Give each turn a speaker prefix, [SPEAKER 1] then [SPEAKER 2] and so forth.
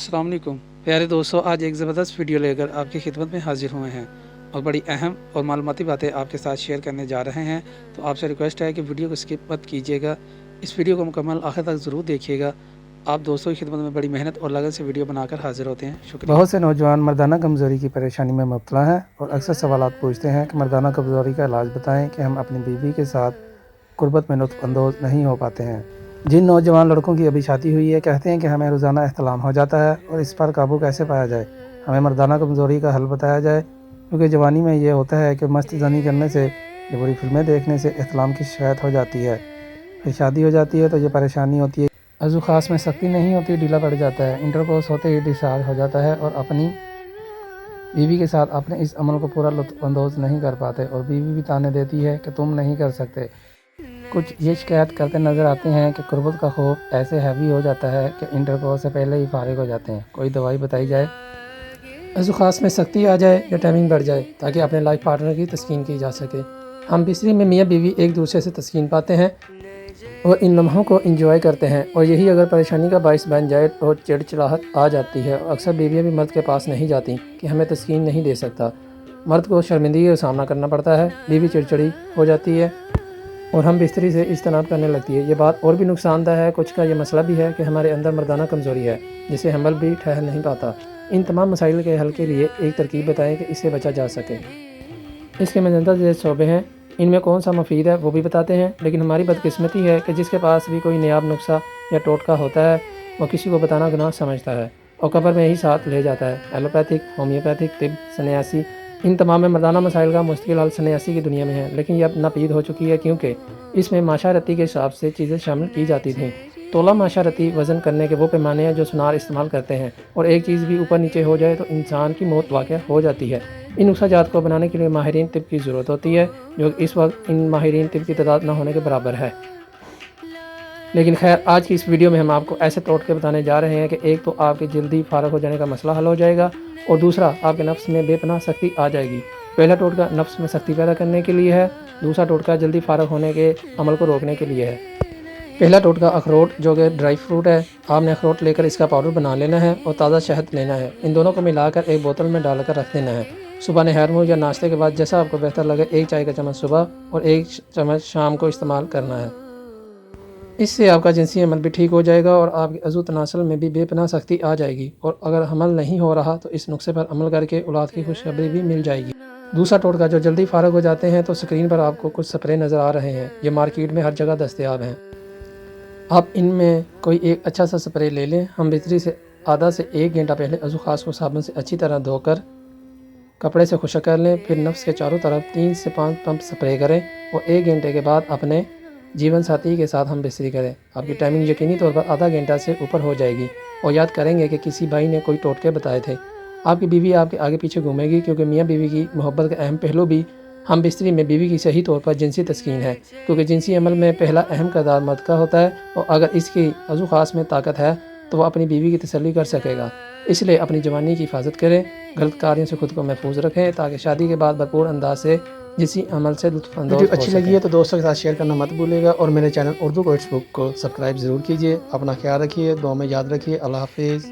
[SPEAKER 1] अस्सलाम वालेकुम प्यारे दोस्तों, आज एक ज़बरदस्त वीडियो लेकर आपकी खिदमत में हाजिर हुए हैं और बड़ी अहम और मालूमाती बातें आपके साथ शेयर करने जा रहे हैं। तो आपसे रिक्वेस्ट है कि वीडियो को स्किप मत कीजिएगा, इस वीडियो को मुकम्मल आखिर तक ज़रूर देखिएगा। आप दोस्तों की खिदमत में बड़ी मेहनत और लगन से वीडियो बनाकर हाजिर होते हैं। शुक्रिया।
[SPEAKER 2] बहुत से नौजवान मर्दाना कमज़ोरी की परेशानी में मुब्तला हैं और अक्सर सवालात पूछते हैं कि मर्दाना कमज़ोरी का इलाज बताएं कि हम अपनी बीवी के साथ कुर्बत में लुत्फ़ अंदोज़ नहीं हो पाते हैं। जिन नौजवान लड़कों की अभी शादी हुई है कहते हैं कि हमें रोज़ाना एहतलाम हो जाता है और इस पर काबू कैसे पाया जाए, हमें मर्दाना कमज़ोरी का हल बताया जाए। क्योंकि जवानी में ये होता है कि मस्त ज़नी करने से या बुरी फिल्में देखने से एहतलाम की शिकायत हो जाती है, फिर शादी हो जाती है तो ये परेशानी होती है। अज़ू ख़ास में सख्ती नहीं होती, ढीला पड़ जाता है, इंटरकोर्स होते ही डिस्चार्ज हो जाता है और अपनी बीवी के साथ अपने इस अमल को पूरा लुत्फ़अंदोज़ नहीं कर पाते और बीवी भी ताने देती है कि तुम नहीं कर सकते। कुछ ये शिकायत करते नज़र आते हैं कि कुर्बत का खौफ ऐसे हैवी हो जाता है कि इंटरकोर्स से पहले ही फारिग हो जाते हैं। कोई दवाई बताई जाए। अज़ू ख़ास में सख्ती आ जाए या टाइमिंग बढ़ जाए ताकि अपने लाइफ पार्टनर की तस्कीन की जा सके। हम बिस्तरी में मियाँ बीवी एक दूसरे से तस्कीन पाते हैं और इन लम्हों को इंजॉय करते हैं, और यही अगर परेशानी का बाइस बन जाए तो चिड़चिड़ाहट आ जाती है और अक्सर बीवियाँ भी मर्द के पास नहीं जाती कि हमें तस्कीन नहीं दे सकता। मर्द को शर्मिंदगी का सामना करना पड़ता है, बीवी चिड़चिड़ी हो जाती है और हम बिस्तरी से इज्तनाब करने लगती है। ये बात और भी नुकसानदा है। कुछ का ये मसला भी है कि हमारे अंदर मर्दाना कमज़ोरी है जिसे हमल भी ठहर नहीं पाता। इन तमाम मसाइल के हल के लिए एक तरकीब बताएं कि इससे बचा जा सके। इसके मंजर शोबे हैं, इनमें कौन सा मुफीद है वो भी बताते हैं, लेकिन हमारी बदकिस्मती है कि जिसके पास भी कोई नायाब नुस्खा या टोटका होता है वो किसी को बताना गुनाह समझता है और कब्र में ही साथ ले जाता है। एलोपैथिक, होम्योपैथिक, तिब, सन्यासी, इन तमाम में मर्दाना मसाइल का मुश्किल हल सन्यासी की दुनिया में है, लेकिन यह अब नापीद हो चुकी है क्योंकि इसमें माशारती के हिसाब से चीज़ें शामिल की जाती थीं। तोला माशारती वज़न करने के वो पैमाने हैं जो सुनार इस्तेमाल करते हैं, और एक चीज़ भी ऊपर नीचे हो जाए तो इंसान की मौत वाक़या हो जाती है। इन नुस्खाजात को बनाने के लिए माहिरीन तिब की ज़रूरत होती है, जो इस वक्त इन माहिरीन तिब की तादाद न होने के बराबर है। लेकिन खैर, आज की इस वीडियो में हम आपको ऐसे टोटके बताने जा रहे हैं कि एक तो आपके जल्दी फारग हो जाने का मसला हल हो जाएगा और दूसरा आपके नफ्स में बेपनाह सख्ती आ जाएगी। पहला टोटका नफ्स में सख्ती पैदा करने के लिए है, दूसरा टोटका जल्दी फारग होने के अमल को रोकने के लिए है। पहला टोटका अखरोट, जो कि ड्राई फ्रूट है। आपने अखरोट लेकर इसका पाउडर बना लेना है और ताज़ा शहद लेना है। इन दोनों को मिलाकर एक बोतल में डालकर रख देना है। सुबह नहर मुँह या नाश्ते के बाद जैसा आपको बेहतर लगे, एक चाय का चम्मच सुबह और एक चम्मच शाम को इस्तेमाल करना है। इससे आपका जिनसी अमल भी ठीक हो जाएगा और आपकी अज़ू तनासल में भी बेपनाह सख्ती आ जाएगी, और अगर अमल नहीं हो रहा तो इस नुस्खे पर अमल करके औलाद की खुशखबरी भी मिल जाएगी। दूसरा टोटका, जो जल्दी फारग हो जाते हैं तो स्क्रीन पर आपको कुछ स्प्रे नज़र आ रहे हैं, ये मार्केट में हर जगह दस्तयाब हैं। आप इनमें कोई एक अच्छा सा स्प्रे ले लें। हम बिस्तरी से आधा से 1 घंटा पहले अज़ू ख़ास को साबुन से अच्छी तरह धोकर कपड़े से खुशक कर लें। फिर नफ्स के चारों तरफ 3 से 5 पंप स्प्रे करें और 1 घंटे के बाद अपने जीवन साथी के साथ हम बिस्तरी करें। आपकी टाइमिंग यकीनी तौर पर आधा घंटा से ऊपर हो जाएगी और याद करेंगे कि किसी भाई ने कोई टोटके बताए थे। आपकी बीवी आपके आगे पीछे घूमेगी, क्योंकि मियाँ बीवी की मोहब्बत का अहम पहलू भी हम बिस्तरी में बीवी की सही तौर पर जिनसी तस्कीन है, क्योंकि जिनसी अमल में पहला अहम किरदार मर्द का होता है और अगर इसकी अज़ू ख़ास में ताकत है तो वह अपनी बीवी की तसल्ली कर सकेगा। इसलिए अपनी जवानी की हिफाजत करें, गलत कार्यों से खुद को महफूज रखें ताकि शादी के बाद भरपूर अंदाज से जिसी अमल से लुत्फ़अंदोज़ हो सकें। अच्छी लगी है तो दोस्तों के साथ शेयर करना मत भूलिएगा और मेरे चैनल उर्दू कोट्स बुक को सब्सक्राइब ज़रूर कीजिए। अपना ख्याल रखिए, दुआ में याद रखिए। अल्लाह हाफ़िज़।